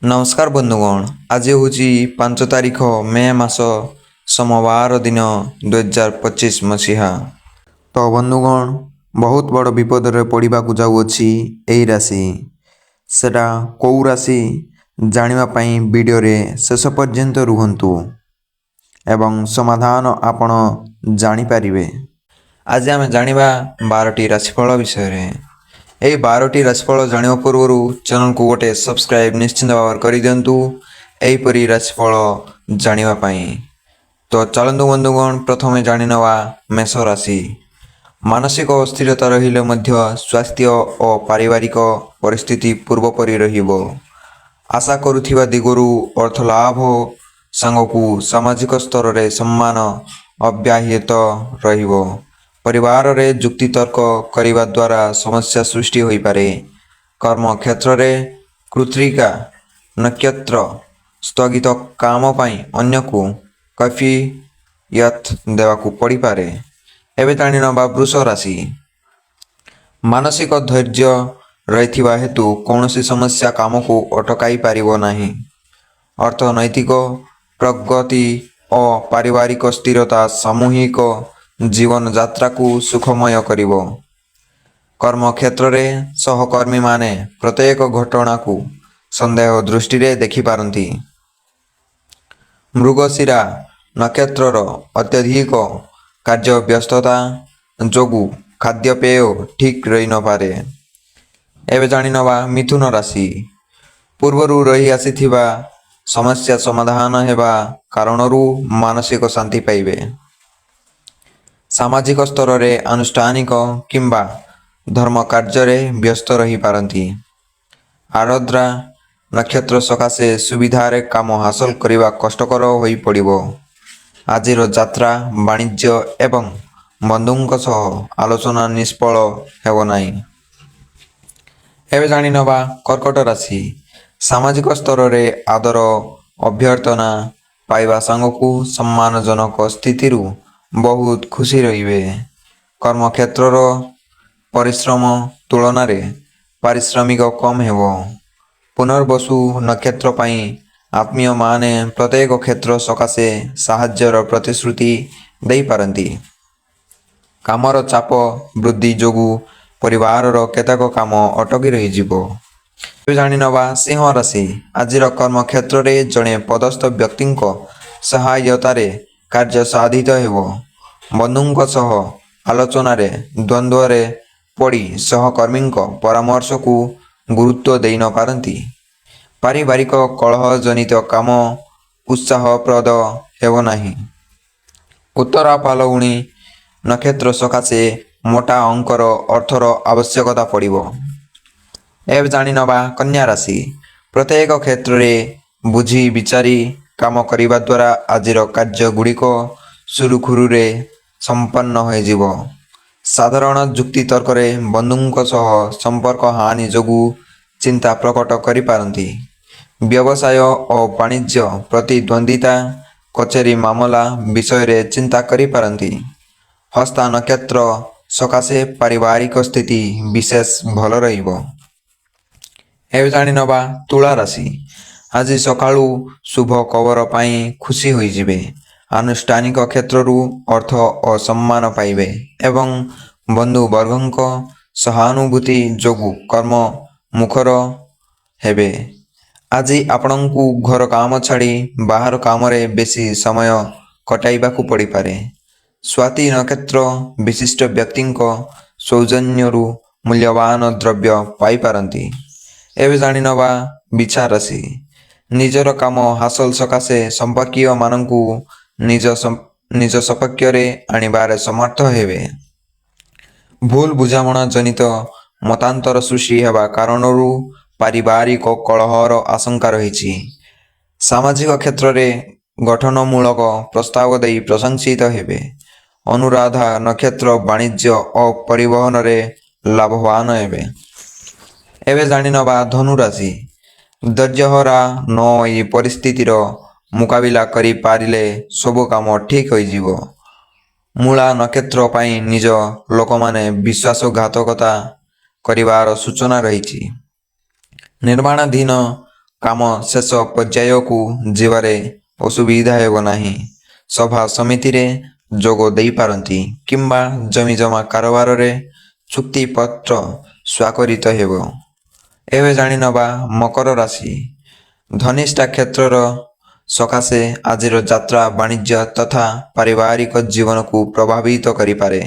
नमस्कार बंधुगण। आज हूँ 5 तारीख मे मास सोमवार दिन 2025 मसीहा। तो बंधुगण बहुत बड़ विपद रे पड़वा जाऊँगी यही राशि सेटा कौ राशि जानापी वीडियो रे शेष पर्यंत रुहतु एवं समाधान आपण जानीपारे। आज आम जाना 12टी राशिफल विषय। यही 12टी राशिफल जाना पूर्व चैनल को गोटे सब्सक्राइब निश्चिंत भाव कर दिंतु यहीपरी राशिफल जानापी। तो चलतु बंधुगण प्रथम जाणीनवा मेष राशि। मानसिक अस्थिरता रहिले स्वास्थ्य और पारिवारिक परिस्थिति पूर्वपरी रहिबो। आशा करुथिबा दिगरु अर्थ लाभ सांगकु सामाजिक स्तर रे सम्मान अव्याहत रहिबो। परिवार रे जुक्ति तर्क करिबा द्वारा समस्या सृष्टि होई पारे। कर्म क्षेत्र रे कृत्रिका नक्षत्र स्थगित काम पाई अन्य को कैफियत देवाकू पड़ी पारे। एबे जाणीनवा वृष राशि। मानसिक धैर्य रहिथिबा हेतु कौनसी समस्या काम को अटकाई पारिबो नाही। अर्थनैतिक प्रगति और पारिवारिक स्थिरता सामूहिक जीवन यात्रा को सुखमय करिबो। कर्म क्षेत्र रे सहकर्मी माने प्रत्येक घटना को संदेह दृष्टि रे देखि पारंती। मृगशिरा नक्षत्रर अत्यधिक कार्य व्यस्तता जोगु खाद्यपेय ठीक रही न पारे। एबे जाणीनवा मिथुन राशि। पूर्वरु रही आसीथिबा समस्या समाधान हेबा कारणरू मानसिक शांति पाइबे। सामाजिक स्तर रे अनुष्ठानिक किंबा धर्म कार्य रे व्यस्त रही पारंती। आर्द्रा नक्षत्र सकाशे सुविधारे काम हासिल करने कष्टकर होई पड़िबो। आजिर यात्रा वाणिज्य एवं बंधुंक सह आलोचना निष्फल हेबो नाही। एबे जाणीनवा कर्कट राशि। सामाजिक स्तर रे आदर अभ्यर्थना पाइबा सांगकू सम्मानजनक स्थिति बहुत खुशी रहिबे। कर्म क्षेत्र परिश्रम तुलन रे पारिश्रमिक कम हेबो। पुनर्वसु नक्षत्र पाई आत्मीय माने प्रत्येक क्षेत्र सकाशे साहाय्यर प्रतिश्रुति दे पारंती। कामर चाप वृद्धि जोगु परिवार केतक काम अटकी रही जीवो। जाणीनवा सिंह राशि। आजिर कर्म क्षेत्र रे जड़े पदस्थ व्यक्ति सहायतारे कार्य साधित हेबो। बंधुंक सह आलोचना रे द्वंद्व रे पड़ी सहकर्मी परामर्श को गुरुत्व दे न पारंती। पारिवारिक कलह जनित काम उत्साहप्रद हेबो नाही। उत्तरा फाल्गुनी नक्षत्र सकाशे मोटा अंकर अर्थर आवश्यकता पड़िबो। एब जाणीनवा कन्या राशि। प्रत्येक क्षेत्र रे बुझी विचारी काम करिबा द्वारा आजिर कार्य गुड़िक सुरुखुरु रे संपन्न हो जीवो। साधारण जुक्ति तर्क रे बंधुंक सह संपर्क हानि जोगु चिंता प्रकट करि पारंती। व्यवसाय और वाणिज्य प्रतिद्वंदिता कचेरी मामला विषय रे चिंता करि पारंती। हस्ता नक्षत्र सकाशे पारिवारिक स्थिति विशेष भल रहिबो। एबे जाणीनवा तुला राशि। आज सकाळू शुभ खबर पाई खुशी होई जिवे। आनुष्ठानिक क्षेत्ररू अर्थ और सम्मान पाइबे एवं बंधु वर्गंक सहानुभूति जोगु कर्म मुखर हेबे। आज आपणकू घर काम छाड़ी बाहर काम रे बेसी समय कटाइबाकू पड़ी पारे। स्वाति नक्षत्र विशिष्ट व्यक्तिंक सौजन्यरू मूल्यवान द्रव्य पाई पारंती। एबे जाणीनवा बिछा राशि। निजर काम हासिल सकाशे संपर्कीय मानकू निज सपक्ष रे आनिबारे समर्थ हेबे। भूल बुझामणा जनित मतांतर सृष्टि हेबा कारणरू पारिवारिक कलहर आशंका रही। सामाजिक क्षेत्र रे गठनमूलक प्रस्ताव दे प्रशंसित हेबे। अनुराधा नक्षत्र वाणिज्य और परिवहन रे लाभवान हेबे। एबे जाणीनवा धनु राशि। धैर्यहरा न होई परिस्थितिर मुकाबिला करी पारिले सब काम ठीक हो जीवो। मूला नक्षत्र पाई निज लोक माने विश्वासघातकता करिवार सूचना रही। निर्माणाधीन କାମ ଶେଷ ପର୍ଯ୍ୟାୟକୁ ଯିବାରେ ଅସୁବିଧା ହେବ ନାହିଁ। ସଭା ସମିତିରେ ଯୋଗ ଦେଇପାରନ୍ତି କିମ୍ବା ଜମିଜମା କାରବାରରେ ଚୁକ୍ତିପତ୍ର ସ୍ୱାକ୍ଷରିତ ହେବ। ଏବେ ଜାଣିନେବା ମକର ରାଶି। ଧନିଷ୍ଠା କ୍ଷେତ୍ରର ସକାଶେ ଆଜିର ଯାତ୍ରା ବାଣିଜ୍ୟ ତଥା ପାରିବାରିକ ଜୀବନକୁ ପ୍ରଭାବିତ କରିପାରେ।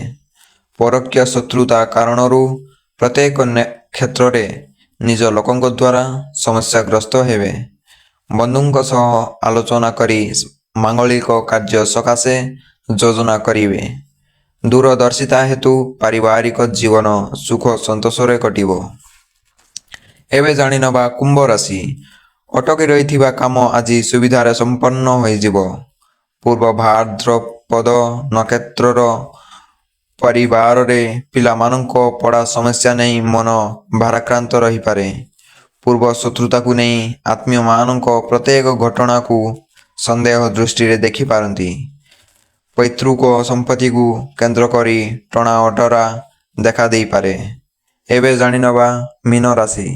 ପରୋକ୍ଷ ଶତ୍ରୁତା କାରଣରୁ ପ୍ରତ୍ୟେକ କ୍ଷେତ୍ରରେ ନିଜ ଲୋକଙ୍କ ଦ୍ୱାରା ସମସ୍ୟାଗ୍ରସ୍ତ ହେବେ। ବନ୍ଧୁଙ୍କ ସହ ଆଲୋଚନା କରି ମାଙ୍ଗଳିକ କାର୍ଯ୍ୟ ସକାଶେ ଯୋଜନା କରିବେ। ଦୂରଦର୍ଶିତା ହେତୁ ପାରିବାରିକ ଜୀବନ ସୁଖ ସନ୍ତୋଷରେ କଟିବ। ଏବେ ଜାଣିନେବା କୁମ୍ଭ ରାଶି। ଅଟକି ରହିଥିବା କାମ ଆଜି ସୁବିଧାରେ ସମ୍ପନ୍ନ ହୋଇଯିବ। ପୂର୍ବ ଭାଦ୍ରପଦ ନକ୍ଷତ୍ରର ପରିବାରରେ ପିଲାମାନଙ୍କ ପଢ଼ା ସମସ୍ୟା ନେଇ ମନ ଭାରାକ୍ରାନ୍ତ ରହିପାରେ। ପୂର୍ବ ଶତ୍ରୁତାକୁ ନେଇ ଆତ୍ମୀୟମାନଙ୍କ ପ୍ରତ୍ୟେକ ଘଟଣାକୁ ସନ୍ଦେହ ଦୃଷ୍ଟିରେ ଦେଖିପାରନ୍ତି। ପୈତୃକ ସମ୍ପତ୍ତିକୁ କେନ୍ଦ୍ର କରି ଟଣା ଓଟରା ଦେଖାଦେଇପାରେ। ଏବେ ଜାଣିନେବା ମୀନ ରାଶି।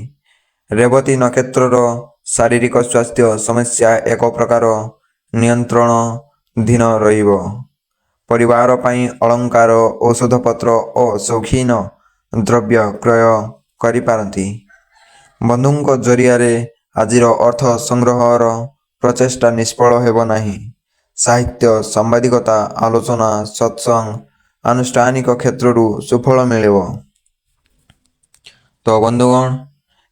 ରେବତୀ ନକ୍ଷତ୍ରର ଶାରୀରିକ ସ୍ୱାସ୍ଥ୍ୟ ସମସ୍ୟା ଏକ ପ୍ରକାର ନିୟନ୍ତ୍ରଣାଧୀନ ରହିବ। ପରିବାର ପାଇଁ ଅଳଙ୍କାର, ଔଷଧପତ୍ର ଓ ସୌଖିନ ଦ୍ରବ୍ୟ କ୍ରୟ କରିପାରନ୍ତି। ବନ୍ଧୁଙ୍କ ଜରିଆରେ ଆଜିର ଅର୍ଥ ସଂଗ୍ରହର ପ୍ରଚେଷ୍ଟା ନିଷ୍ଫଳ ହେବ ନାହିଁ। ସାହିତ୍ୟ, ସାମ୍ବାଦିକତା, ଆଲୋଚନା, ସତ୍ସଙ୍ଗ, ଆନୁଷ୍ଠାନିକ କ୍ଷେତ୍ରରୁ ସୁଫଳ ମିଳିବ। ତ ବନ୍ଧୁଗଣ,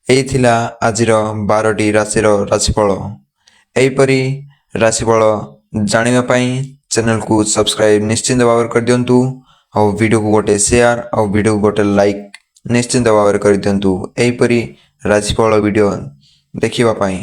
ଏଇ ଥିଲା ଆଜିର 12ଟି ରାଶିର ରାଶିଫଳ। ଏହିପରି ରାଶିଫଳ ଜାଣିବା ପାଇଁ ଚ୍ୟାନେଲକୁ ସବସ୍କ୍ରାଇବ୍ ନିଶ୍ଚିନ୍ତ ଭାବରେ କରିଦିଅନ୍ତୁ। ଆଉ ଭିଡ଼ିଓକୁ ଗୋଟେ ସେୟାର ଆଉ ଭିଡ଼ିଓକୁ ଗୋଟେ ଲାଇକ୍ ନିଶ୍ଚିନ୍ତ ଭାବରେ କରିଦିଅନ୍ତୁ ଏହିପରି ରାଶିଫଳ ଭିଡ଼ିଓ ଦେଖିବା ପାଇଁ।